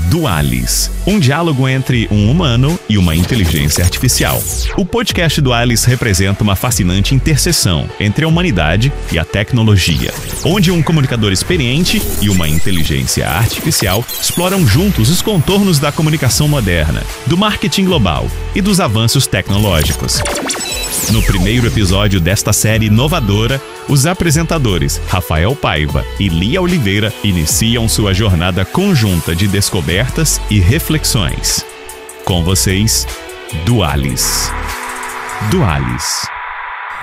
Dualis, um diálogo entre um humano e uma inteligência artificial. O podcast Dualis representa uma fascinante interseção entre a humanidade e a tecnologia, onde um comunicador experiente e uma inteligência artificial exploram juntos os contornos da comunicação moderna, do marketing global e dos avanços tecnológicos. No primeiro episódio desta série inovadora, os apresentadores Rafael Paiva e Lia Oliveira iniciam sua jornada conjunta de descobertas e reflexões. Com vocês, Dualis. Dualis.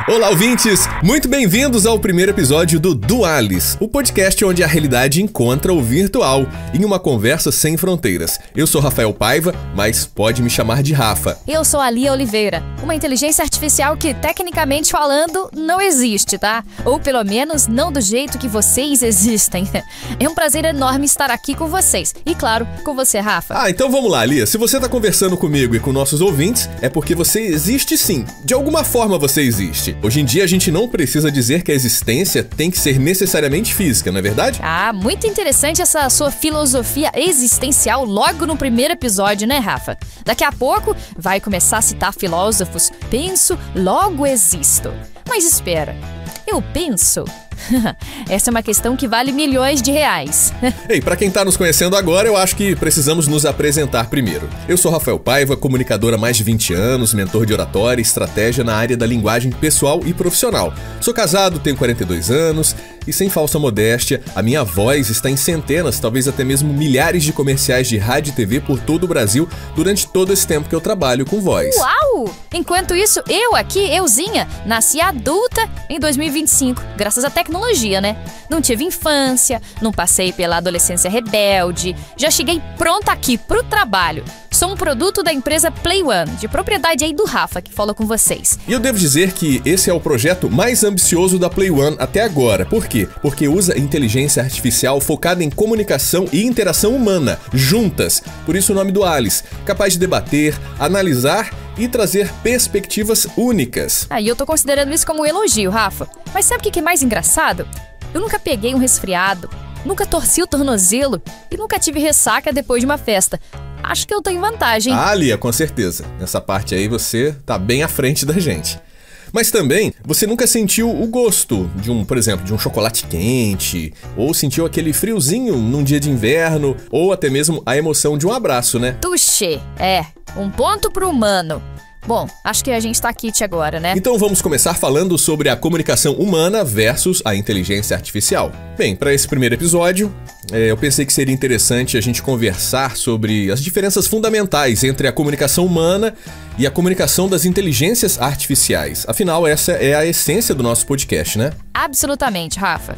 Olá, ouvintes! Muito bem-vindos ao primeiro episódio do Dualis, o podcast onde a realidade encontra o virtual, em uma conversa sem fronteiras. Eu sou Rafael Paiva, mas pode me chamar de Rafa. Eu sou a Lia Oliveira, uma inteligência artificial que, tecnicamente falando, não existe, tá? Ou pelo menos não do jeito que vocês existem. É um prazer enorme estar aqui com vocês. E claro, com você, Rafa. Então vamos lá, Lia. Se você tá conversando comigo e com nossos ouvintes, é porque você existe sim. De alguma forma você existe. Hoje em dia a gente não precisa dizer que a existência tem que ser necessariamente física, não é verdade? Muito interessante essa sua filosofia existencial logo no primeiro episódio, né, Rafa? Daqui a pouco vai começar a citar filósofos. Penso, logo existo. Mas espera, eu penso? Essa é uma questão que vale milhões de reais. Ei, pra quem tá nos conhecendo agora, eu acho que precisamos nos apresentar primeiro. Eu sou Rafael Paiva, comunicador há mais de 20 anos, mentor de oratória e estratégia na área da linguagem pessoal e profissional. Sou casado, tenho 42 anos e, sem falsa modéstia, a minha voz está em centenas, talvez até mesmo milhares de comerciais de rádio e TV por todo o Brasil durante todo esse tempo que eu trabalho com voz. Uau! Enquanto isso, euzinha, nasci adulta em 2025, graças à tecnologia, né? Não tive infância, não passei pela adolescência rebelde, já cheguei pronta aqui pro trabalho. Sou um produto da empresa Play One, de propriedade aí do Rafa, que fala com vocês. E eu devo dizer que esse é o projeto mais ambicioso da Play One até agora. Por quê? Porque usa inteligência artificial focada em comunicação e interação humana, juntas. Por isso o nome Dualis, capaz de debater, analisar e trazer perspectivas únicas. E eu tô considerando isso como um elogio, Rafa. Mas sabe o que é mais engraçado? Eu nunca peguei um resfriado, nunca torci o tornozelo e nunca tive ressaca depois de uma festa. Acho que eu tô em vantagem. Lia, com certeza. Nessa parte aí você tá bem à frente da gente. Mas também, você nunca sentiu o gosto de por exemplo, de um chocolate quente, ou sentiu aquele friozinho num dia de inverno, ou até mesmo a emoção de um abraço, né? Touché, um ponto pro humano. Bom, acho que a gente tá aqui agora, né? Então vamos começar falando sobre a comunicação humana versus a inteligência artificial. Bem, para esse primeiro episódio, eu pensei que seria interessante a gente conversar sobre as diferenças fundamentais entre a comunicação humana e a comunicação das inteligências artificiais. Afinal, essa é a essência do nosso podcast, né? Absolutamente, Rafa.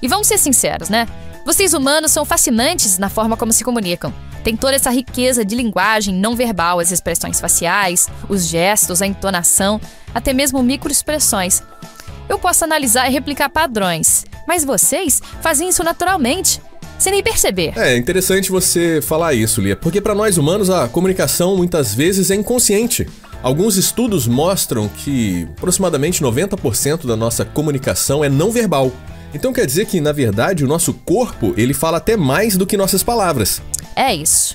E vamos ser sinceros, né? Vocês humanos são fascinantes na forma como se comunicam. Tem toda essa riqueza de linguagem não verbal, as expressões faciais, os gestos, a entonação, até mesmo microexpressões. Eu posso analisar e replicar padrões, mas vocês fazem isso naturalmente, sem nem perceber. É interessante você falar isso, Lia, porque para nós humanos a comunicação muitas vezes é inconsciente. Alguns estudos mostram que aproximadamente 90% da nossa comunicação é não verbal. Então quer dizer que, na verdade, o nosso corpo, ele fala até mais do que nossas palavras. É isso.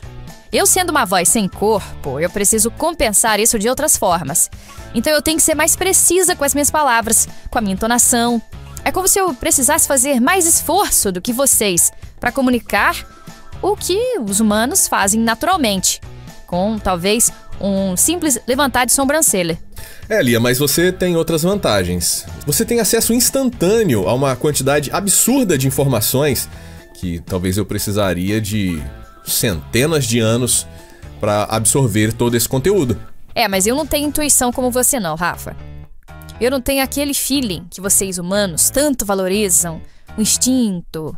Eu sendo uma voz sem corpo, eu preciso compensar isso de outras formas. Então eu tenho que ser mais precisa com as minhas palavras, com a minha entonação. É como se eu precisasse fazer mais esforço do que vocês para comunicar o que os humanos fazem naturalmente, com talvez um simples levantar de sobrancelha. Lia, mas você tem outras vantagens. Você tem acesso instantâneo a uma quantidade absurda de informações que talvez eu precisaria de centenas de anos para absorver todo esse conteúdo. Mas eu não tenho intuição como você não, Rafa. Eu não tenho aquele feeling que vocês humanos tanto valorizam, o instinto.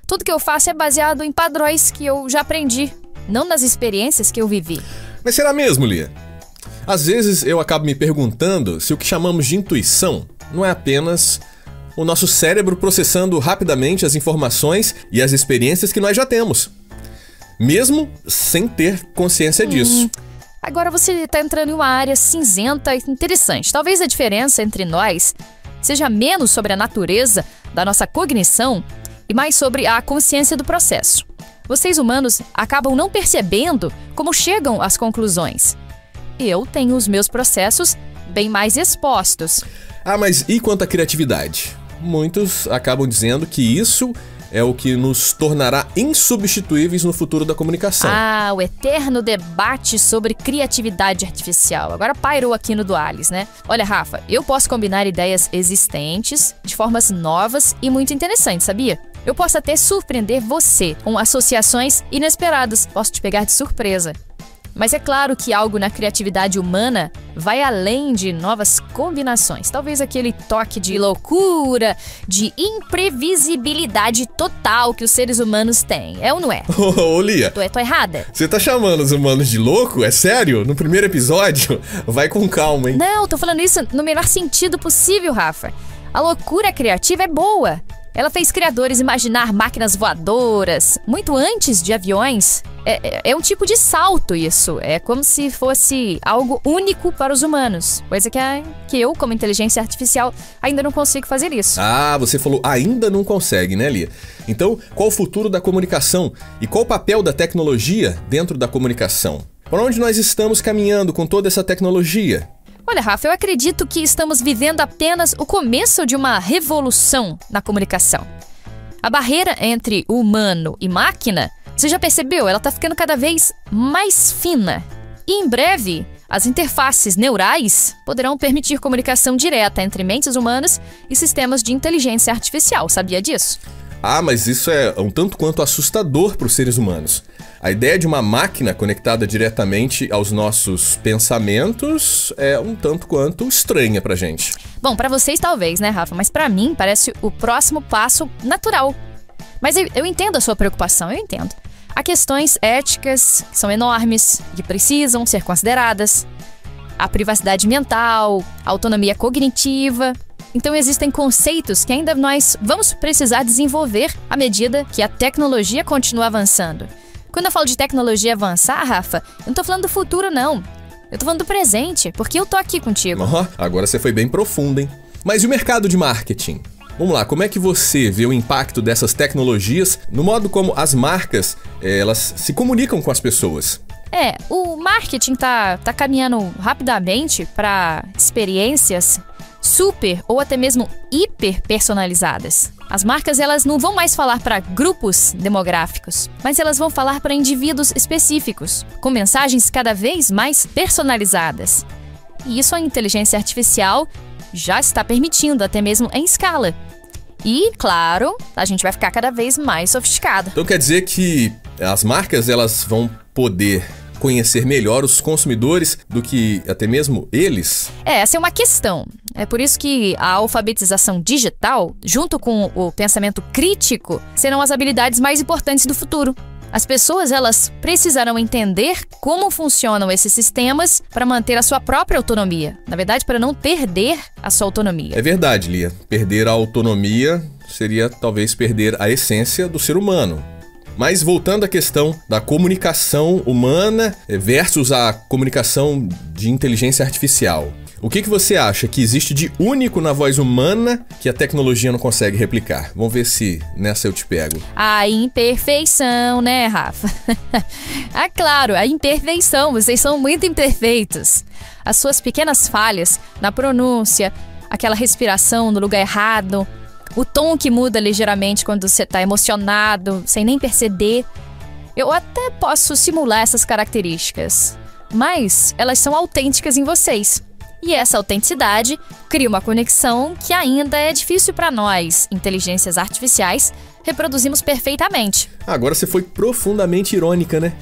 Tudo que eu faço é baseado em padrões que eu já aprendi, não nas experiências que eu vivi. Mas será mesmo, Lia? Às vezes eu acabo me perguntando se o que chamamos de intuição não é apenas o nosso cérebro processando rapidamente as informações e as experiências que nós já temos, mesmo sem ter consciência disso. Agora você está entrando em uma área cinzenta e interessante. Talvez a diferença entre nós seja menos sobre a natureza da nossa cognição e mais sobre a consciência do processo. vocês humanos acabam não percebendo como chegam às conclusões. Eu tenho os meus processos bem mais expostos. Ah, mas e quanto à criatividade? Muitos acabam dizendo que isso é o que nos tornará insubstituíveis no futuro da comunicação. Ah, o eterno debate sobre criatividade artificial. Agora pairou aqui no Dualis, né? Olha, Rafa, eu posso combinar ideias existentes de formas novas e muito interessantes, sabia? Eu posso até surpreender você com associações inesperadas. Posso te pegar de surpresa. Mas é claro que algo na criatividade humana vai além de novas combinações. Talvez aquele toque de loucura, de imprevisibilidade total que os seres humanos têm. É ou não é? Ô, Lia. Tô errada? Você tá chamando os humanos de louco? É sério? No primeiro episódio? Vai com calma, hein? Não, tô falando isso no melhor sentido possível, Rafa. A loucura criativa é boa. Ela fez criadores imaginar máquinas voadoras muito antes de aviões. É um tipo de salto isso. É como se fosse algo único para os humanos. Coisa que eu, como inteligência artificial, ainda não consigo fazer isso. Ah, você falou ainda não consegue, né, Lia? Então, qual o futuro da comunicação? E qual o papel da tecnologia dentro da comunicação? Para onde nós estamos caminhando com toda essa tecnologia? Olha, Rafa, eu acredito que estamos vivendo apenas o começo de uma revolução na comunicação. A barreira entre humano e máquina, você já percebeu? Ela está ficando cada vez mais fina. E em breve, as interfaces neurais poderão permitir comunicação direta entre mentes humanas e sistemas de inteligência artificial. Sabia disso? Ah, mas isso é um tanto quanto assustador para os seres humanos. A ideia de uma máquina conectada diretamente aos nossos pensamentos é um tanto quanto estranha pra gente. Bom, pra vocês talvez, né, Rafa? Mas pra mim parece o próximo passo natural. Mas eu entendo a sua preocupação, eu entendo. Há questões éticas que são enormes, que precisam ser consideradas. A privacidade mental, a autonomia cognitiva. Então existem conceitos que ainda nós vamos precisar desenvolver à medida que a tecnologia continua avançando. Quando eu falo de tecnologia avançar, Rafa, eu não tô falando do futuro, não. Eu tô falando do presente, porque eu tô aqui contigo. Agora você foi bem profundo, hein? Mas e o mercado de marketing? Vamos lá, como é que você vê o impacto dessas tecnologias no modo como as marcas elas se comunicam com as pessoas? O marketing tá caminhando rapidamente para experiências super ou até mesmo hiper personalizadas. As marcas elas não vão mais falar para grupos demográficos, mas elas vão falar para indivíduos específicos, com mensagens cada vez mais personalizadas. E isso a inteligência artificial já está permitindo, até mesmo em escala. E, claro, a gente vai ficar cada vez mais sofisticado. Então quer dizer que as marcas elas vão poder conhecer melhor os consumidores do que até mesmo eles? Essa é uma questão. É por isso que a alfabetização digital, junto com o pensamento crítico, serão as habilidades mais importantes do futuro. As pessoas, elas precisarão entender como funcionam esses sistemas para manter a sua própria autonomia. Na verdade, para não perder a sua autonomia. É verdade, Lia. Perder a autonomia seria talvez perder a essência do ser humano. Mas voltando à questão da comunicação humana versus a comunicação de inteligência artificial. O que você acha que existe de único na voz humana que a tecnologia não consegue replicar? Vamos ver se nessa eu te pego. A imperfeição, né, Rafa? Claro, a imperfeição. Vocês são muito imperfeitos. As suas pequenas falhas na pronúncia, aquela respiração no lugar errado, o tom que muda ligeiramente quando você está emocionado, sem nem perceber. Eu até posso simular essas características, mas elas são autênticas em vocês. E essa autenticidade cria uma conexão que ainda é difícil para nós, inteligências artificiais, reproduzimos perfeitamente. Agora você foi profundamente irônica, né?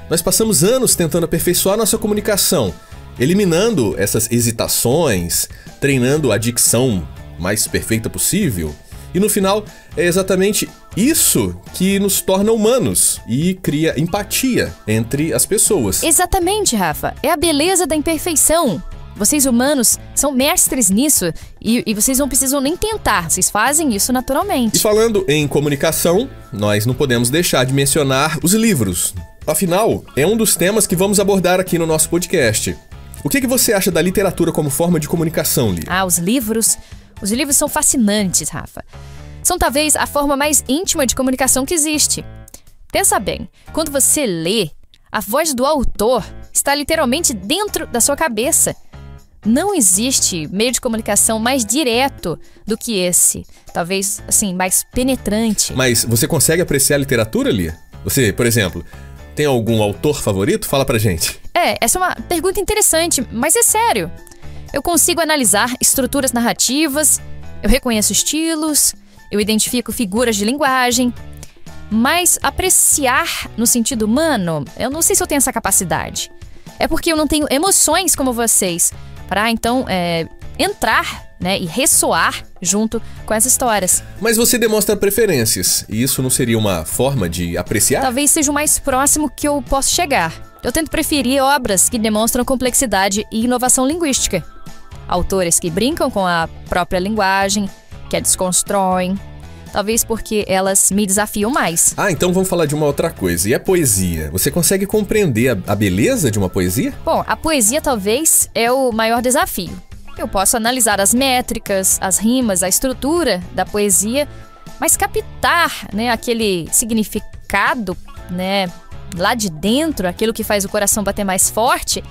Nós passamos anos tentando aperfeiçoar nossa comunicação, eliminando essas hesitações, treinando a dicção mais perfeita possível. E no final, é exatamente isso que nos torna humanos e cria empatia entre as pessoas. Exatamente, Rafa. É a beleza da imperfeição. Vocês humanos são mestres nisso e vocês não precisam nem tentar, vocês fazem isso naturalmente. E falando em comunicação, nós não podemos deixar de mencionar os livros. Afinal, é um dos temas que vamos abordar aqui no nosso podcast. O que você acha da literatura como forma de comunicação, Lia? Os livros são fascinantes, Rafa. São talvez a forma mais íntima de comunicação que existe. Pensa bem, quando você lê, a voz do autor está literalmente dentro da sua cabeça. Não existe meio de comunicação mais direto do que esse. Talvez, assim, mais penetrante. Mas você consegue apreciar a literatura, Lia? Você, por exemplo, tem algum autor favorito? Fala pra gente. Essa é uma pergunta interessante, mas é sério. Eu consigo analisar estruturas narrativas, eu reconheço estilos, eu identifico figuras de linguagem, mas apreciar no sentido humano, eu não sei se eu tenho essa capacidade. É porque eu não tenho emoções como vocês, para então entrar, né, e ressoar junto com as histórias. Mas você demonstra preferências, e isso não seria uma forma de apreciar? Talvez seja o mais próximo que eu posso chegar. Eu tento preferir obras que demonstram complexidade e inovação linguística. Autores que brincam com a própria linguagem, que a desconstroem. Talvez porque elas me desafiam mais. Então vamos falar de uma outra coisa. E a poesia? Você consegue compreender a beleza de uma poesia? Bom, a poesia talvez é o maior desafio. Eu posso analisar as métricas, as rimas, a estrutura da poesia, mas captar, né, aquele significado, né, lá de dentro, aquilo que faz o coração bater mais forte,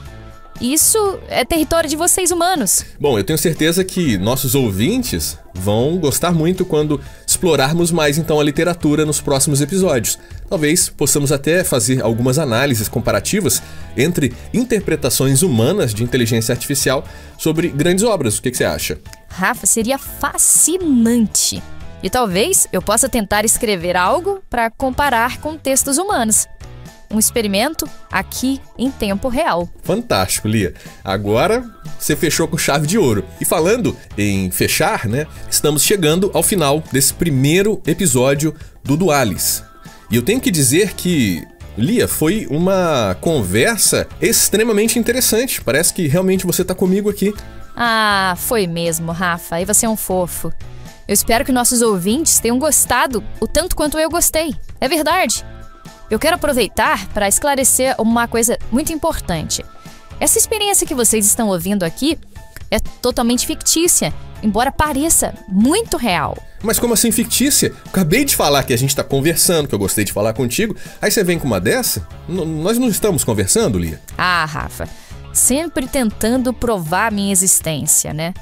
isso é território de vocês humanos. Bom, eu tenho certeza que nossos ouvintes vão gostar muito quando explorarmos mais então a literatura nos próximos episódios. Talvez possamos até fazer algumas análises comparativas entre interpretações humanas de inteligência artificial sobre grandes obras. O que você acha? Rafa, seria fascinante. E talvez eu possa tentar escrever algo para comparar com textos humanos. Um experimento aqui em tempo real. Fantástico, Lia. Agora você fechou com chave de ouro. E falando em fechar, né? Estamos chegando ao final desse primeiro episódio do Dualis. E eu tenho que dizer que, Lia, foi uma conversa extremamente interessante. Parece que realmente você está comigo aqui. Foi mesmo, Rafa. E você é um fofo. Eu espero que nossos ouvintes tenham gostado o tanto quanto eu gostei. É verdade. Eu quero aproveitar para esclarecer uma coisa muito importante. Essa experiência que vocês estão ouvindo aqui é totalmente fictícia, embora pareça muito real. Mas como assim fictícia? Acabei de falar que a gente tá conversando, que eu gostei de falar contigo. Aí você vem com uma dessa? Nós não estamos conversando, Lia? Rafa, sempre tentando provar a minha existência, né?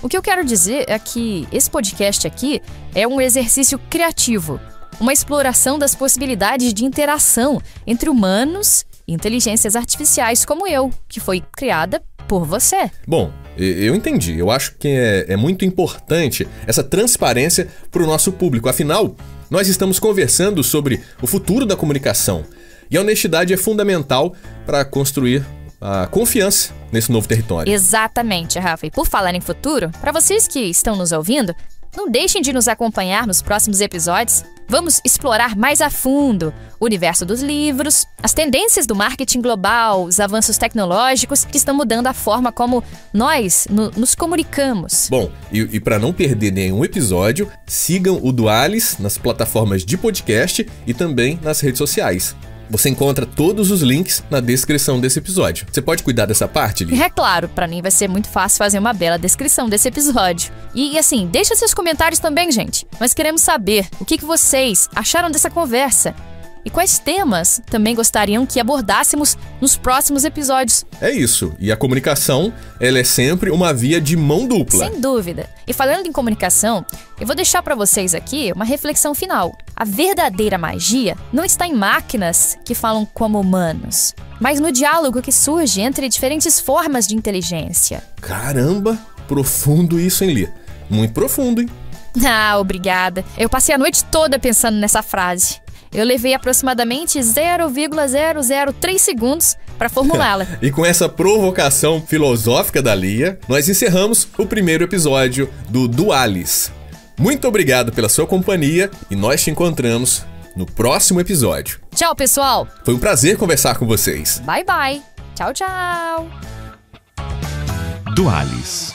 O que eu quero dizer é que esse podcast aqui é um exercício criativo. Uma exploração das possibilidades de interação entre humanos e inteligências artificiais como eu, que foi criada por você. Bom, eu entendi. Eu acho que é muito importante essa transparência para o nosso público. Afinal, nós estamos conversando sobre o futuro da comunicação. E a honestidade é fundamental para construir a confiança nesse novo território. Exatamente, Rafa. E por falar em futuro, para vocês que estão nos ouvindo, não deixem de nos acompanhar nos próximos episódios. Vamos explorar mais a fundo o universo dos livros, as tendências do marketing global, os avanços tecnológicos que estão mudando a forma como nós nos comunicamos. Bom, e para não perder nenhum episódio, sigam o Dualis nas plataformas de podcast e também nas redes sociais. Você encontra todos os links na descrição desse episódio. Você pode cuidar dessa parte, Lia? É claro, pra mim vai ser muito fácil fazer uma bela descrição desse episódio. E assim, deixa seus comentários também, gente. Nós queremos saber o que vocês acharam dessa conversa. E quais temas também gostariam que abordássemos nos próximos episódios. É isso. E a comunicação, ela é sempre uma via de mão dupla. Sem dúvida. E falando em comunicação, eu vou deixar para vocês aqui uma reflexão final. A verdadeira magia não está em máquinas que falam como humanos, mas no diálogo que surge entre diferentes formas de inteligência. Caramba, profundo isso, hein, Lia? Muito profundo, hein? Obrigada. Eu passei a noite toda pensando nessa frase. Eu levei aproximadamente 0,003 segundos para formulá-la. E com essa provocação filosófica da Lia, nós encerramos o primeiro episódio do Dualis. Muito obrigado pela sua companhia e nós te encontramos no próximo episódio. Tchau, pessoal! Foi um prazer conversar com vocês. Bye, bye! Tchau, tchau! Dualis.